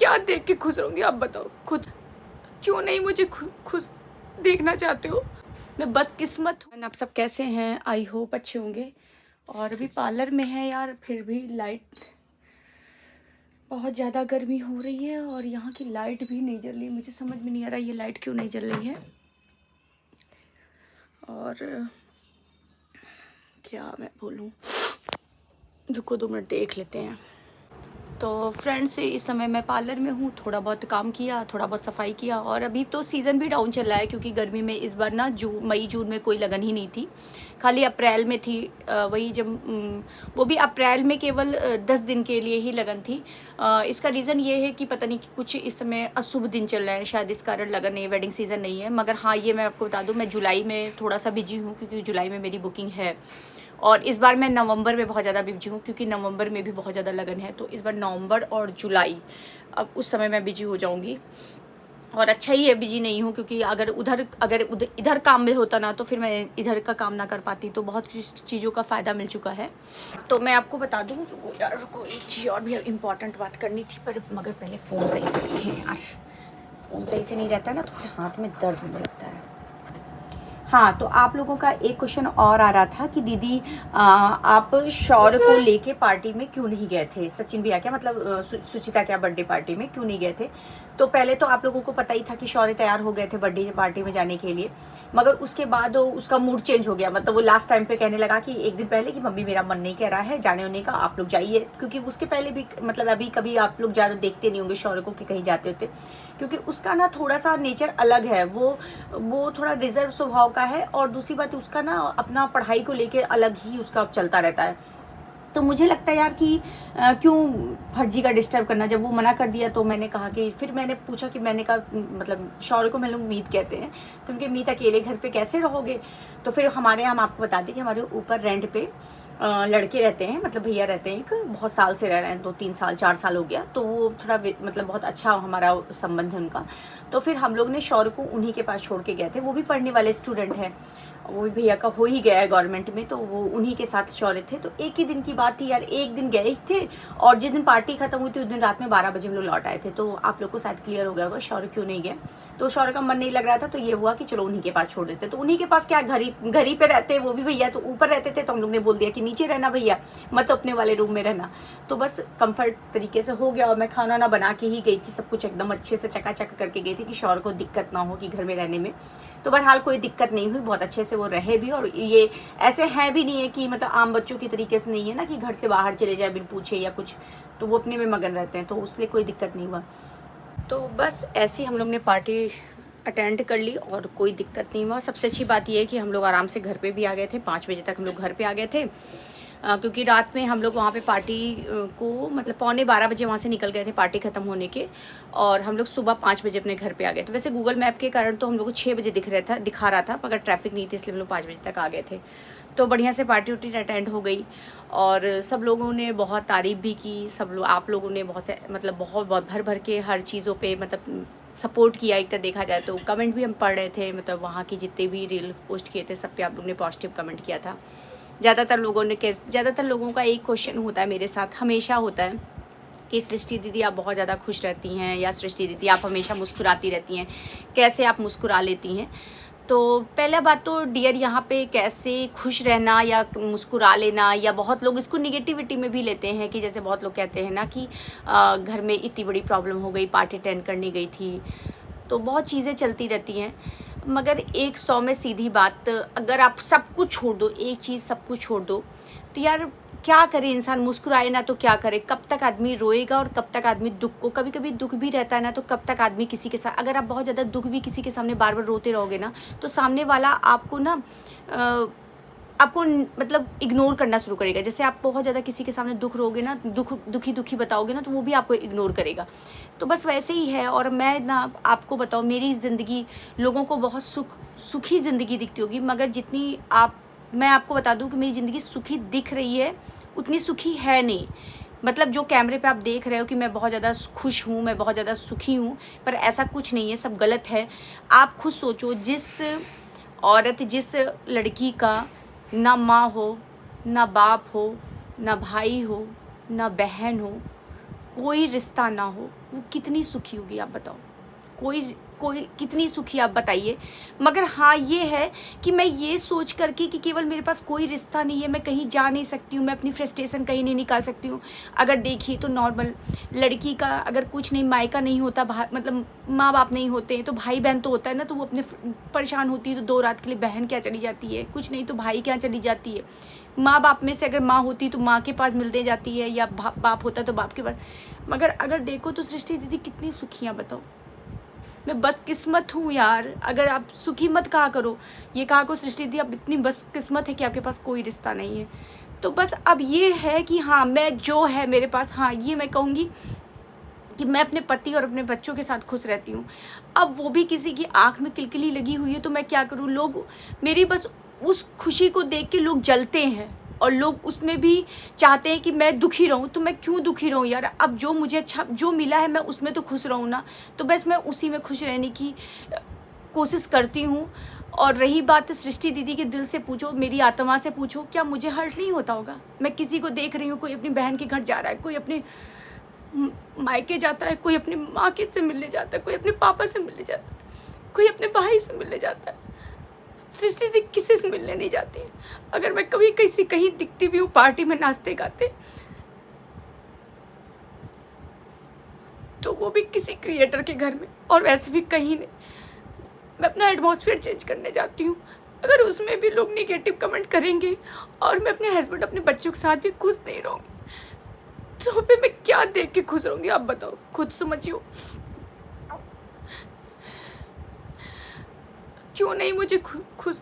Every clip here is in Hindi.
क्या देख के खुश रहूँगी आप बताओ खुद? क्यों नहीं मुझे खुश देखना चाहते हो? मैं बदकिस्मत हूँ। आप सब कैसे हैं? आई होप अच्छे होंगे। और अभी पार्लर में है यार, फिर भी लाइट, बहुत ज़्यादा गर्मी हो रही है और यहाँ की लाइट भी नहीं जल रही। मुझे समझ में नहीं आ रहा ये लाइट क्यों नहीं जल रही है। और क्या मैं बोलूँ, रुको 2 मिनट देख लेते हैं। तो फ्रेंड्स, इस समय मैं पार्लर में हूँ, थोड़ा बहुत काम किया, थोड़ा बहुत सफाई किया। और अभी तो सीज़न भी डाउन चल रहा है क्योंकि गर्मी में इस बार ना मई जून में कोई लगन ही नहीं थी, खाली अप्रैल में थी। वही जब वो भी अप्रैल में केवल 10 दिन के लिए ही लगन थी। इसका रीज़न ये है कि पता नहीं कि कुछ इस समय अशुभ दिन चल रहे हैं, शायद इस कारण लगन नहीं, वेडिंग सीज़न नहीं है। मगर हाँ, ये मैं आपको बता दूँ, मैं जुलाई में थोड़ा सा बिजी हूँ क्योंकि जुलाई में मेरी बुकिंग है। और इस बार मैं नवंबर में बहुत ज़्यादा बिजी हूँ क्योंकि नवंबर में भी बहुत ज़्यादा लगन है। तो इस बार नवंबर और जुलाई, अब उस समय मैं बिजी हो जाऊँगी। और अच्छा ही है बिजी नहीं हूँ, क्योंकि अगर इधर काम में होता ना तो फिर मैं इधर का काम ना कर पाती। तो बहुत चीज़ों का फ़ायदा मिल चुका है। तो मैं आपको बता दूँ, यार कोई एक चीज़ और भी इम्पॉर्टेंट बात करनी थी, पर मगर पहले फ़ोन सही से रखें यार। फ़ोन सही से नहीं रहता ना तो फिर हाथ में दर्द होने लगता है। हाँ, तो आप लोगों का एक क्वेश्चन और आ रहा था कि दीदी आप शौर्य को लेके पार्टी में क्यों नहीं गए थे? सचिन भैया क्या मतलब सुचिता क्या बर्थडे पार्टी में क्यों नहीं गए थे? तो पहले तो आप लोगों को पता ही था कि शौर्य तैयार हो गए थे बर्थडे पार्टी में जाने के लिए, मगर उसके बाद उसका मूड चेंज हो गया। मतलब वो लास्ट टाइम पे कहने लगा कि एक दिन पहले कि मम्मी मेरा मन नहीं कह रहा है जाने होने का, आप लोग जाइए। क्योंकि उसके पहले भी मतलब अभी कभी आप लोग ज़्यादा देखते नहीं होंगे शौर्य को कि कहीं जाते होते, क्योंकि उसका ना थोड़ा सा नेचर अलग है। वो थोड़ा रिजर्व स्वभाव का है। और दूसरी बात उसका ना अपना पढ़ाई को लेकर अलग ही उसका चलता रहता है। तो मुझे लगता है यार कि क्यों फर्जी का डिस्टर्ब करना। जब वो मना कर दिया तो मैंने कहा कि फिर मैंने पूछा कि मैंने कहा मतलब शौर्य को मैं लोग मीत कहते हैं, तो उनके मीत अकेले घर पे कैसे रहोगे? तो फिर हमारे हम आपको बता दें कि हमारे ऊपर रेंट पे लड़के रहते हैं, मतलब भैया रहते हैं, एक बहुत साल से रह रहे हैं, 2-3 साल 4 साल हो गया। तो वो थोड़ा मतलब बहुत अच्छा हमारा संबंध है उनका। तो फिर हम लोग ने शौर्य को उन्हीं के पास छोड़ के गए थे। वो भी पढ़ने वाले स्टूडेंट हैं, वो भी भैया का हो ही गया है गवर्नमेंट में, तो वो उन्हीं के साथ शौर्य थे। तो एक ही दिन की बात थी यार, एक दिन गए थे और जिस दिन पार्टी खत्म हुई थी उस दिन रात में 12 बजे हम लोग लौट आए थे। तो आप लोग को शायद क्लियर हो गया होगा शौर्य क्यों नहीं गए। तो शौर्य का मन नहीं लग रहा था, तो ये हुआ कि चलो उन्हीं के पास छोड़ देते। तो उन्हीं के पास क्या, घर ही पे रहते, वो भी भैया तो ऊपर रहते थे, तो हम लोग ने बोल दिया कि नीचे रहना भैया, मत अपने वाले रूम में रहना। तो बस कंफर्ट तरीके से हो गया। और मैं खाना ना बना के ही गई थी, सब कुछ एकदम अच्छे से चकाचक करके गई थी कि शौर्य को दिक्कत ना हो कि घर में रहने में। तो बहरहाल कोई दिक्कत नहीं हुई, बहुत अच्छे से वो रहे भी। और ये ऐसे हैं भी नहीं है कि मतलब आम बच्चों की तरीके से नहीं है ना कि घर से बाहर चले जाए बिन पूछे या कुछ, तो वो अपने में मगन रहते हैं, तो उसलिए कोई दिक्कत नहीं हुआ। तो बस ऐसे ही हम लोग ने पार्टी अटेंड कर ली और कोई दिक्कत नहीं हुआ। सबसे अच्छी बात ये है कि हम लोग आराम से घर पे भी आ गए थे, 5 बजे तक हम लोग घर पे आ गए थे। क्योंकि रात में हम लोग वहाँ पे पार्टी को मतलब 11:45 बजे वहाँ से निकल गए थे पार्टी ख़त्म होने के, और हम लोग सुबह 5 बजे अपने घर पे आ गए थे। वैसे गूगल मैप के कारण तो हम लोग को 6 बजे दिखा रहा था, मगर ट्रैफिक नहीं थी इसलिए हम लोग 5 बजे तक आ गए थे। तो बढ़िया से पार्टी उर्टी अटेंड हो गई और सब लोगों ने बहुत तारीफ़ भी की। सब लोग, आप लोगों ने बहुत से मतलब बहुत भर भर के हर चीज़ों पे मतलब सपोर्ट किया। एक तरह देखा जाए तो कमेंट भी हम पढ़ रहे थे, मतलब वहाँ की जितने भी रील पोस्ट किए थे सब पे आप लोगों ने पॉजिटिव कमेंट किया था। ज़्यादातर लोगों का एक क्वेश्चन होता है, मेरे साथ हमेशा होता है कि सृष्टि दीदी आप बहुत ज़्यादा खुश रहती हैं, या सृष्टि दीदी आप हमेशा मुस्कुराती रहती हैं, कैसे आप मुस्कुरा लेती हैं? तो पहला बात तो डियर, यहाँ पे कैसे खुश रहना या मुस्कुरा लेना, या बहुत लोग इसको निगेटिविटी में भी लेते हैं कि जैसे बहुत लोग कहते हैं ना कि घर में इतनी बड़ी प्रॉब्लम हो गई, पार्टी अटेंड करने गई थी, तो बहुत चीज़ें चलती रहती हैं। मगर 100 में सीधी बात, अगर आप सब कुछ छोड़ दो, एक चीज़ सब कुछ छोड़ दो, तो यार क्या करे इंसान, मुस्कुराए ना तो क्या करे? कब तक आदमी रोएगा और कब तक आदमी दुख को, कभी कभी दुख भी रहता है ना, तो कब तक आदमी किसी के साथ, अगर आप बहुत ज़्यादा दुख भी किसी के सामने बार बार रोते रहोगे ना, तो सामने वाला आपको ना आपको मतलब इग्नोर करना शुरू करेगा। जैसे आप बहुत ज़्यादा किसी के सामने दुख रोगे ना, दुखी बताओगे ना, तो वो भी आपको इग्नोर करेगा। तो बस वैसे ही है। और मैं ना आपको बताऊँ, मेरी ज़िंदगी लोगों को बहुत सुखी ज़िंदगी दिखती होगी, मगर जितनी मैं आपको बता दूं कि मेरी ज़िंदगी सुखी दिख रही है उतनी सुखी है नहीं। मतलब जो कैमरे पे आप देख रहे हो कि मैं बहुत ज़्यादा खुश हूँ, मैं बहुत ज़्यादा सुखी हूँ, पर ऐसा कुछ नहीं है, सब गलत है। आप खुद सोचो, जिस लड़की का ना माँ हो, ना बाप हो, ना भाई हो, ना बहन हो, कोई रिश्ता ना हो, वो कितनी सुखी होगी आप बताओ। कोई कोई कितनी सुखी आप बताइए। मगर हाँ ये है कि मैं ये सोच करके कि केवल मेरे पास कोई रिश्ता नहीं है, मैं कहीं जा नहीं सकती हूँ, मैं अपनी फ्रस्ट्रेशन कहीं नहीं निकाल सकती हूँ। अगर देखिए तो नॉर्मल लड़की का अगर कुछ नहीं, मायका नहीं होता, मतलब माँ बाप नहीं होते हैं, तो भाई बहन तो होता है ना, तो वो अपने परेशान होती है तो 2 रात के लिए बहन क्या चली जाती है, कुछ नहीं तो भाई क्या चली जाती है। माँ बाप में से अगर माँ होती तो माँ के पास मिलते जाती है, या बाप होता तो बाप के पास। मगर अगर देखो तो सृष्टि दीदी कितनी सुखी हैं बताओ। मैं बदकिस्मत हूँ यार। अगर आप सुखी मत कहा करो, ये कहा को सृष्टि दी आप इतनी बदकिस्मत है कि आपके पास कोई रिश्ता नहीं है। तो बस अब ये है कि हाँ मैं जो है मेरे पास, हाँ ये मैं कहूँगी कि मैं अपने पति और अपने बच्चों के साथ खुश रहती हूँ। अब वो भी किसी की आँख में किलकिली लगी हुई है तो मैं क्या करूँ। लोग मेरी बस उस खुशी को देख के लोग जलते हैं, और लोग उसमें भी चाहते हैं कि मैं दुखी रहूं। तो मैं क्यों दुखी रहूं यार। अब जो मुझे अच्छा जो मिला है मैं उसमें तो खुश रहूं ना। तो बस मैं उसी में खुश रहने की कोशिश करती हूँ। और रही बात सृष्टि दीदी के दिल से पूछो, मेरी आत्मा से पूछो, क्या मुझे हर्ट नहीं होता होगा। मैं किसी को देख रही हूँ, कोई अपनी बहन के घर जा रहा है, कोई अपने मायके जाता है, कोई अपनी माँ के से मिलने जाता है, कोई अपने पापा से मिलने जाता है, कोई अपने भाई से मिलने जाता है। सृष्टि दी किसी से मिलने नहीं जाती है। अगर मैं कभी किसी कहीं दिखती भी हूँ पार्टी में नाचते गाते, तो वो भी किसी क्रिएटर के घर में, और वैसे भी कहीं नहीं। मैं अपना एटमॉस्फेयर चेंज करने जाती हूँ। अगर उसमें भी लोग निगेटिव कमेंट करेंगे और मैं अपने हस्बैंड अपने बच्चों के साथ भी खुश नहीं रहूँगी, तो फिर मैं क्या देख के खुश रहूँगी आप बताओ, खुद समझियो। क्यों नहीं मुझे खुश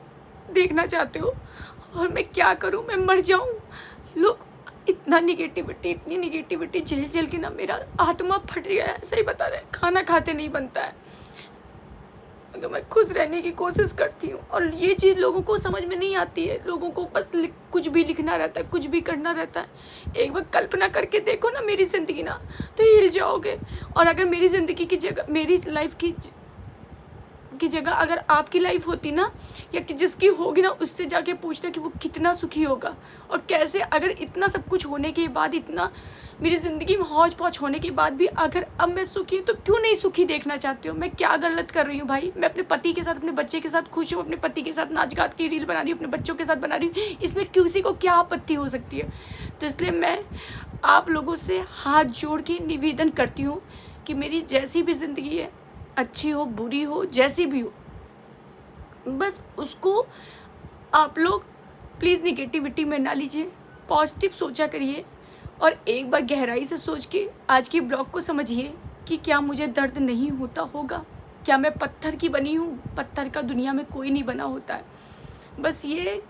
देखना चाहते हो, और मैं क्या करूं, मैं मर जाऊं। लोग इतना निगेटिविटी, इतनी निगेटिविटी झेल झेल के ना मेरा आत्मा फट गया है। सही बता रहे, खाना खाते नहीं बनता है। अगर मैं खुश रहने की कोशिश करती हूँ, और ये चीज़ लोगों को समझ में नहीं आती है। लोगों को बस कुछ भी लिखना रहता है, कुछ भी करना रहता है। एक बार कल्पना करके देखो ना मेरी ज़िंदगी ना, तो हिल जाओगे। और अगर मेरी ज़िंदगी की जगह, मेरी लाइफ की जगह अगर आपकी लाइफ होती ना, या कि जिसकी होगी ना, उससे जाके पूछना कि वो कितना सुखी होगा। और कैसे, अगर इतना सब कुछ होने के बाद, इतना मेरी ज़िंदगी में हौच पौच होने के बाद भी अगर अब मैं सुखी हूँ, तो क्यों नहीं सुखी देखना चाहती हूँ। मैं क्या गलत कर रही हूँ भाई। मैं अपने पति के साथ, अपने बच्चे के साथ खुश हूँ, अपने पति के साथ नाच गात की रील बना रही हूँ, अपने बच्चों के साथ बना रही हूँ। इसमें किसी को क्या आपत्ति हो सकती है। तो इसलिए मैं आप लोगों से हाथ जोड़ के निवेदन करती हूँ कि मेरी जैसी भी ज़िंदगी है, अच्छी हो बुरी हो जैसी भी हो, बस उसको आप लोग प्लीज़ निगेटिविटी में ना लीजिए, पॉजिटिव सोचा करिए। और एक बार गहराई से सोच के आज की ब्लॉग को समझिए कि क्या मुझे दर्द नहीं होता होगा, क्या मैं पत्थर की बनी हूँ। पत्थर का दुनिया में कोई नहीं बना होता है। बस ये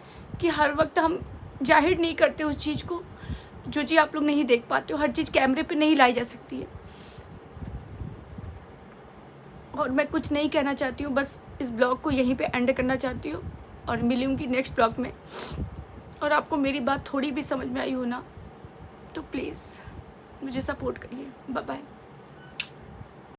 कि हर वक्त हम जाहिर नहीं करते उस चीज़ को, जो चीज़ आप लोग नहीं देख पाते हो। हर चीज़ कैमरे पे नहीं लाई जा सकती है। और मैं कुछ नहीं कहना चाहती हूँ, बस इस ब्लॉग को यहीं पे एंड करना चाहती हूँ, और मिलूँगी नेक्स्ट ब्लॉग में। और आपको मेरी बात थोड़ी भी समझ में आई हो ना, तो प्लीज़ मुझे सपोर्ट करिए। Bye bye.